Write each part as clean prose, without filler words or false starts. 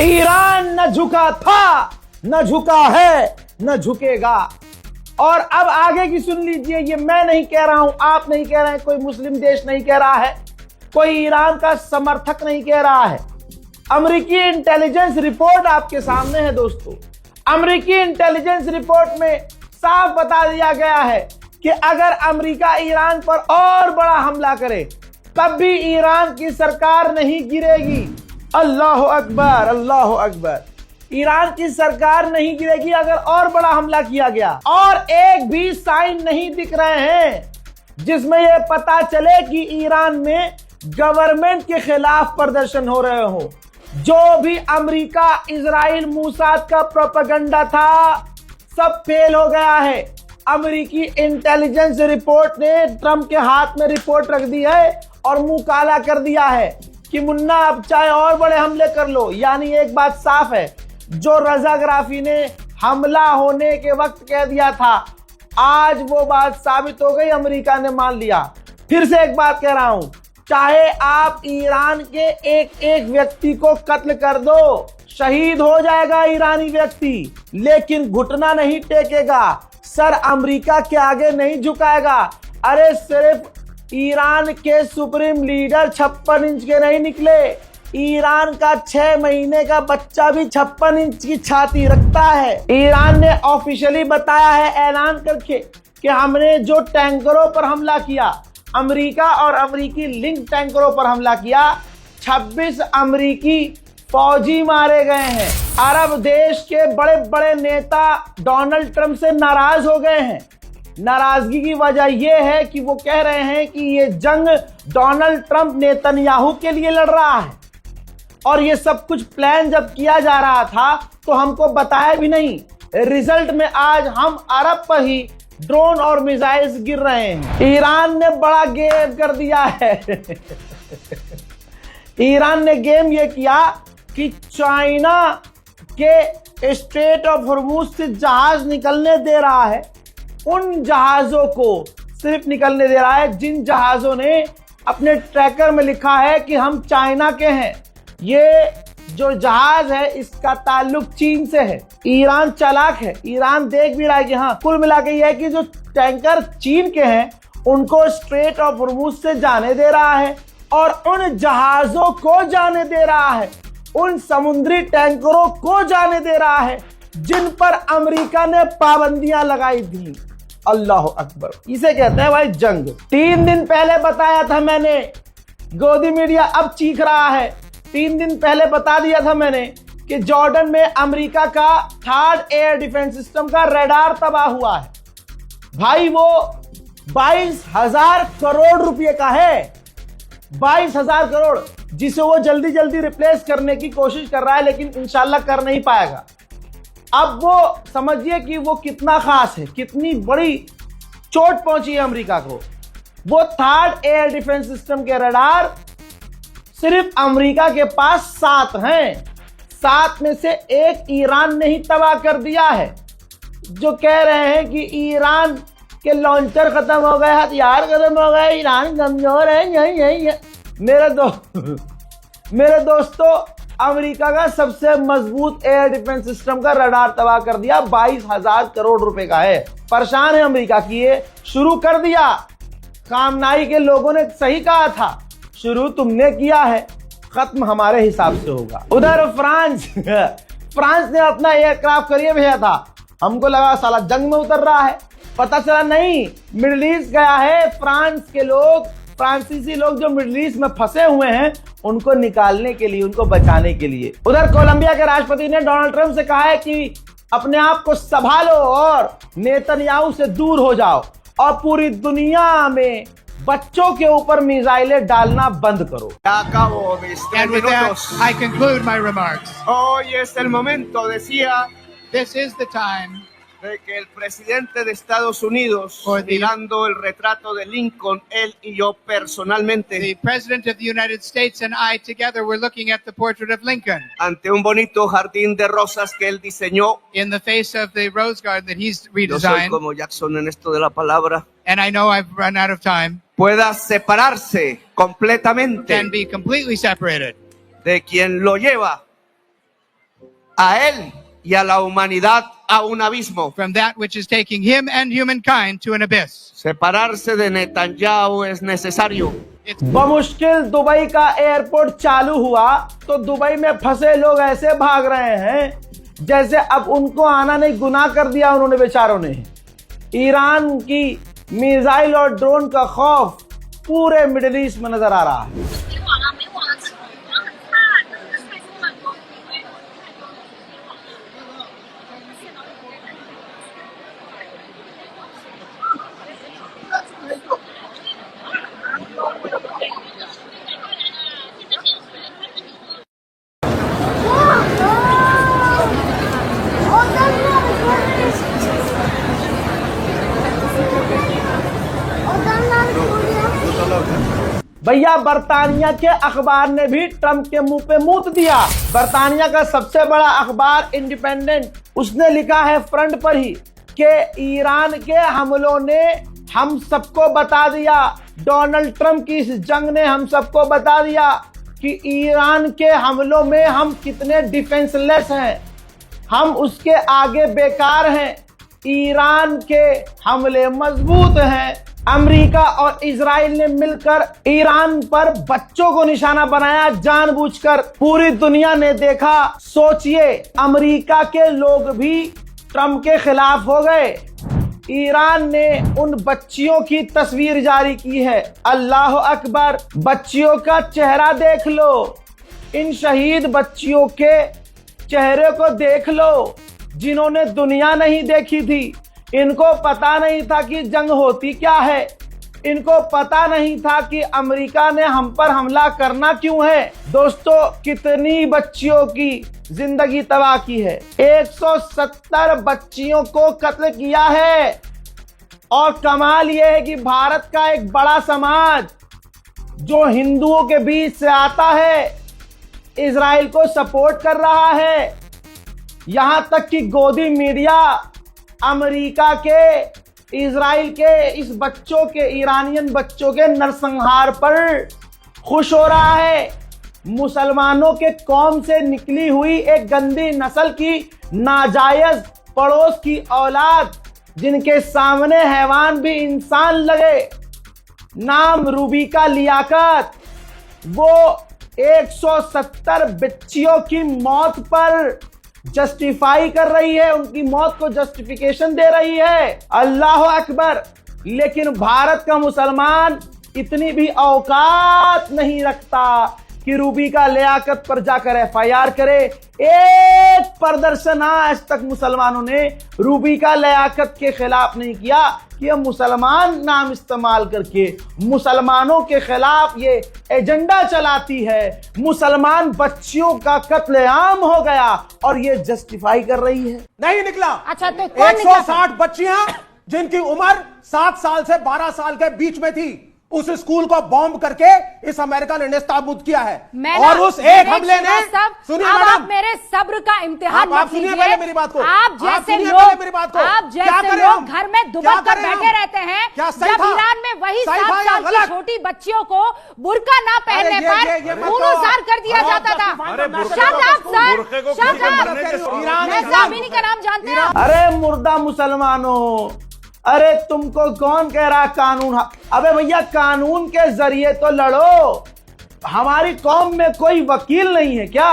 Iran न झुका था, न झुका है, न झुकेगा। और अब आगे की सुन लीजिए, ये मैं नहीं कह रहा हूं, आप नहीं कह रहे हैं, कोई मुस्लिम देश नहीं कह रहा है, कोई ईरान का समर्थक नहीं कह रहा है। अमेरिकी इंटेलिजेंस रिपोर्ट आपके सामने है दोस्तों। अमेरिकी इंटेलिजेंस रिपोर्ट में साफ बता दिया गया है कि अगर अमेरिका ईरान पर और बड़ा हमला करे तब भी ईरान की सरकार नहीं गिरेगी। अल्लाह अकबर, अल्लाह अकबर। ईरान की सरकार नहीं गिरेगी अगर और बड़ा हमला किया गया। और एक भी साइन नहीं दिख रहे हैं जिसमें यह पता चले कि ईरान में गवर्नमेंट के खिलाफ प्रदर्शन हो रहे हो। जो भी अमेरिका, इजराइल, मूसाद का प्रोपेगेंडा था सब फेल हो गया है। अमेरिकी इंटेलिजेंस रिपोर्ट ने ट्रंप के हाथ में रिपोर्ट रख दी है और मुंह काला कर दिया है कि मुन्ना अब चाहे और बड़े हमले कर लो। यानी एक बात साफ है, जो रजा गराफी ने हमला होने के वक्त कह दिया था, आज वो बात साबित हो गई, अमेरिका ने मान लिया। फिर से एक बात कह रहा हूं, चाहे आप ईरान के एक एक व्यक्ति को कत्ल कर दो, शहीद हो जाएगा ईरानी व्यक्ति, लेकिन घुटना नहीं टेकेगा, सर अमेरिका के आगे नहीं झुकाएगा। अरे सिर्फ ईरान के सुप्रीम लीडर 56 इंच के नहीं निकले, ईरान का 6 महीने का बच्चा भी 56 इंच की छाती रखता है। ईरान ने ऑफिशियली बताया है ऐलान करके कि हमने जो टैंकरों पर हमला किया, अमेरिका और अमेरिकी लिंक टैंकरों पर हमला किया, 26 अमेरिकी फौजी मारे गए हैं। अरब देश के बड़े बड़े नेता डोनाल्ड ट्रंप से नाराज हो गए हैं। नाराजगी की वजह यह है कि वो कह रहे हैं कि ये जंग डोनाल्ड ट्रंप नेतन्याहू के लिए लड़ रहा है और ये सब कुछ प्लान जब किया जा रहा था तो हमको बताया भी नहीं। रिजल्ट में आज हम अरब पर ही ड्रोन और मिसाइल्स गिर रहे हैं। ईरान ने बड़ा गेम कर दिया है। ईरान ने गेम ये किया कि चाइना के स्ट्रेट ऑफ हॉर्मुज से जहाज निकलने दे रहा है, उन जहाजों को सिर्फ निकलने दे रहा है जिन जहाजों ने अपने ट्रैकर में लिखा है कि हम चाइना के हैं। ये जो जहाज है इसका ताल्लुक चीन से है। ईरान चालाक है, ईरान देख भी रहा है कि हाँ, कुल मिला के ये है कि जो टैंकर चीन के हैं उनको स्ट्रेट ऑफ हॉर्मुज से जाने दे रहा है और उन जहाजों को जाने दे रहा है, उन समुद्री टैंकरों को जाने दे रहा है जिन पर अमेरिका ने पाबंदियां लगाई थी। अल्लाह अकबर। इसे कहते हैं भाई जंग। 3 दिन पहले बताया था मैंने, गोदी मीडिया अब चीख रहा है। 3 दिन पहले बता दिया था मैंने कि जॉर्डन में अमेरिका का 3rd एयर डिफेंस सिस्टम का रडार तबाह हुआ है। भाई वो 22,000 करोड़ रुपए का है, 22,000 करोड़, जिसे वो जल्दी जल्दी रिप्लेस करने की कोशिश कर रहा है, लेकिन इंशाल्लाह कर नहीं पाएगा। अब वो समझिए कि वो कितना खास है, कितनी बड़ी चोट पहुंची है अमेरिका को। वो 3rd एयर डिफेंस सिस्टम के रडार सिर्फ अमेरिका के पास 7 हैं। 7 में से एक ईरान ने ही तबाह कर दिया है। जो कह रहे हैं कि ईरान के लॉन्चर खत्म हो गए, हथियार खत्म हो गए, ईरान कमजोर है, यही मेरे दोस्तों, अमेरिका का सबसे मजबूत एयर डिफेंस सिस्टम का रडार तबाह कर दिया। 22,000 करोड़ रुपए का है। परेशान है अमेरिका की, ये शुरू कर दिया। खामनाई के लोगों ने सही कहा था, शुरू तुमने किया है, खत्म हमारे हिसाब से होगा। उधर फ्रांस ने अपना एयरक्राफ्ट करिए भेजा था, हमको लगा साला जंग में उतर रहा है, पता चला नहीं, मिडिल ईस्ट गया है। फ्रांस के लोग, फ्रांसीसी लोग जो मिडिल ईस्ट में फंसे हुए हैं उनको निकालने के लिए, उनको बचाने के लिए। उधर कोलंबिया के राष्ट्रपति ने डोनाल्ड ट्रंप से कहा है कि अपने आप को संभालो और नेतन्याहू से दूर हो जाओ और पूरी दुनिया में बच्चों के ऊपर मिसाइलें डालना बंद करो। Acabo mis 3 And with that, minutos. I conclude my remarks. Hoy es el momento, decía, This is the time de que el presidente de Estados Unidos, For the- mirando el retrato de Lincoln, él y yo personalmente, the President of the United States and I together were looking at the portrait of Lincoln ante un bonito jardín de rosas que él diseñó. in the face of the rose garden that he's Yo soy redesigned. como Jackson en esto de la palabra. And I know I've run out of time. Pueda separarse completamente Can be completely separated de quien lo lleva a él y a la humanidad a un abismo. from that which is taking him and humankind to an abyss. Separarse de Netanyahu es necesario. It's बमुश्किल Dubai का airport चालू हुआ तो Dubai में फंसे लोग ऐसे भाग रहे हैं जैसे अब उनको आना नहीं, गुनाह कर दिया उन्होंने बेचारों ने। ईरान की मिसाइल और ड्रोन का खौफ पूरे मिडिल ईस्ट में नजर आ रहा है। 没网了，没网了，网很差，真的太多了，都太多了，电脑里面。 भैया बर्तानिया के अखबार ने भी ट्रंप के मुंह पे मूत दिया। बर्तानिया का सबसे बड़ा अखबार इंडिपेंडेंट, उसने लिखा है फ्रंट पर ही कि ईरान के हमलों ने हम सबको बता दिया, डोनाल्ड ट्रंप की इस जंग ने हम सबको बता दिया कि ईरान के हमलों में हम कितने डिफेंसलेस हैं, हम उसके आगे बेकार हैं। ईरान के हमले मजबूत हैं। अमेरिका और इजराइल ने मिलकर ईरान पर बच्चों को निशाना बनाया जानबूझकर। पूरी दुनिया ने देखा। सोचिए, अमेरिका के लोग भी ट्रंप के खिलाफ हो गए। ईरान ने उन बच्चियों की तस्वीर जारी की है। अल्लाह अकबर, बच्चियों का चेहरा देख लो, इन शहीद बच्चियों के चेहरे को देख लो जिन्होंने दुनिया नहीं देखी थी। इनको पता नहीं था कि जंग होती क्या है, इनको पता नहीं था कि अमेरिका ने हम पर हमला करना क्यों है। दोस्तों, कितनी बच्चियों की जिंदगी तबाह की है। 170 बच्चियों को कत्ल किया है। और कमाल यह है कि भारत का एक बड़ा समाज जो हिंदुओं के बीच से आता है, इजराइल को सपोर्ट कर रहा है। यहां तक कि गोदी मीडिया अमेरिका के, इजराइल के इस बच्चों के, ईरानियन बच्चों के नरसंहार पर खुश हो रहा है। मुसलमानों के कौम से निकली हुई एक गंदी नस्ल की नाजायज पड़ोस की औलाद, जिनके सामने हैवान भी इंसान लगे, नाम रूबिका लियाकत, वो 170 बच्चियों की मौत पर जस्टिफाई कर रही है, उनकी मौत को जस्टिफिकेशन दे रही है। अल्लाह अकबर। लेकिन भारत का मुसलमान इतनी भी औकात नहीं रखता कि रूबिका लियाकत पर जाकर एफआईआर करे। एक प्रदर्शन आज तक मुसलमानों ने रूबिका लियाकत के खिलाफ नहीं किया कि यह मुसलमान नाम इस्तेमाल करके मुसलमानों के खिलाफ ये एजेंडा चलाती है। मुसलमान बच्चियों का कत्लेआम हो गया और ये जस्टिफाई कर रही है। नहीं निकला। अच्छा, तो कौन निकला? 160 बच्चियां जिनकी उम्र 7 साल से 12 साल के बीच में थी, उस स्कूल को बॉम्ब करके इस अमेरिका ने नेस्तनाबूद किया है। और उस एक हमले ने, सुनिए अब मैडम, आप मेरे सब्र का इम्तिहान आप सुनिए पहले मेरी बात को। आप जैसे सुनिए लोग, पहले मेरी बात को। आप क्या जैसे करें लोग हम? घर में दुबक क्या कर करें बैठे हम? रहते हैं। क्या सही जब था? ईरान में वही सही 7 था या साल की गलत? छोटी बच्चियों को बुर्का ना पहनने ये पर मत खून-उजार कर दिया करो। जाता था। Shut up, sir! Shut up! Iran मैं जामिनी का नाम जानते हैं? अरे मुर्दा मुसलमानों, अरे तुमको कौन कह रहा कानून? अबे भैया, कानून के जरिए तो लड़ो। हमारी कौम में कोई वकील नहीं है क्या?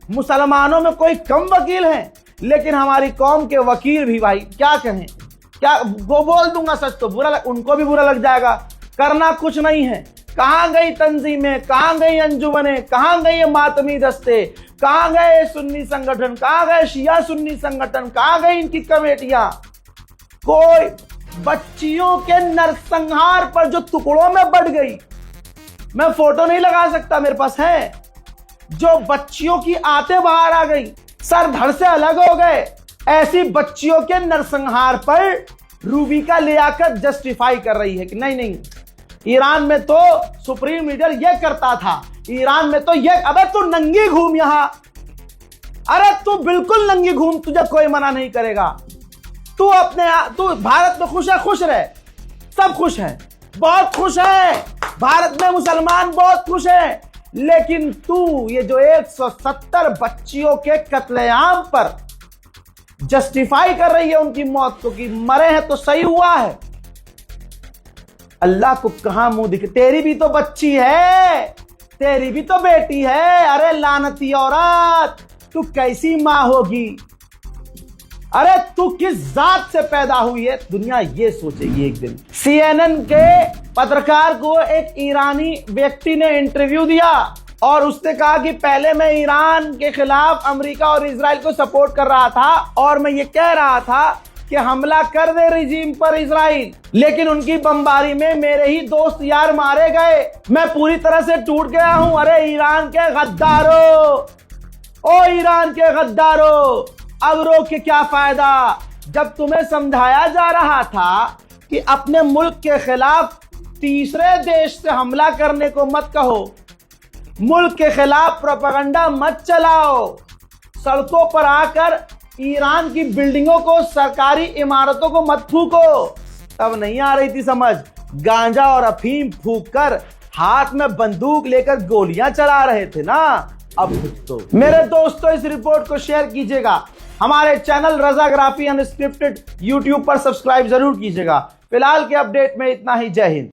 मुसलमानों में कोई कम वकील हैं? लेकिन हमारी कौम के वकील भी, भाई क्या कहें, क्या वो बोल दूंगा सच तो उनको भी बुरा लग जाएगा। करना कुछ नहीं है। कहां गई तंजीमें, कहां गई अंजुमनें, कहां गई ये मातमी दस्ते, कहां गए सुन्नी संगठन, कहां गए शिया सुन्नी संगठन, कहां गई इनकी कमेटियां? कोई बच्चियों के नरसंहार पर जो टुकड़ों में बढ़ गई, मैं फोटो नहीं लगा सकता, मेरे पास है, जो बच्चियों की आते बाहर आ गई, सर धड़ से अलग हो गए, ऐसी बच्चियों के नरसंहार पर रूबिका लियाकत जस्टिफाई कर रही है कि नहीं नहीं, ईरान में तो सुप्रीम लीडर ये करता था, ईरान में तो ये, अबे तू नंगी घूम यहां, अरे तू बिल्कुल नंगी घूम, तुझे कोई मना नहीं करेगा। तू भारत में खुश है, खुश रहे, सब खुश है, बहुत खुश है। भारत में मुसलमान बहुत खुश है। लेकिन तू ये जो 170 बच्चियों के कत्लेआम पर जस्टिफाई कर रही है उनकी मौत को कि मरे हैं तो सही हुआ है। अल्लाह को कहां मुंह दिखे? तेरी भी तो बच्ची है, तेरी भी तो बेटी है। अरे लानती औरत, तू कैसी मां होगी? अरे तू किस जात से पैदा हुई है? दुनिया ये सोचेगी एक दिन। CNN के पत्रकार को एक ईरानी व्यक्ति ने इंटरव्यू दिया और उसने कहा कि पहले मैं ईरान के खिलाफ अमेरिका और इजराइल को सपोर्ट कर रहा था और मैं ये कह रहा था कि हमला कर दे रिजीम पर इजराइल, लेकिन उनकी बमबारी में मेरे ही दोस्त यार मारे गए, मैं पूरी तरह से टूट गया हूं। अरे ईरान के गद्दारों, ओ ईरान के गद्दारों, अब रोक के क्या फायदा? जब तुम्हें समझाया जा रहा था कि अपने मुल्क के खिलाफ तीसरे देश से हमला करने को मत कहो, मुल्क के खिलाफ प्रोपेगेंडा मत चलाओ, सड़कों पर आकर ईरान की बिल्डिंगों को, सरकारी इमारतों को मत फूको, तब नहीं आ रही थी समझ। गांजा और अफीम फूक कर हाथ में बंदूक लेकर गोलियां चला रहे थे ना, अब तो। मेरे दोस्तों, इस रिपोर्ट को शेयर कीजिएगा, हमारे चैनल रजाग्राफी अनस्क्रिप्टेड यूट्यूब पर सब्सक्राइब जरूर कीजिएगा। फिलहाल के अपडेट में इतना ही। जय हिंद।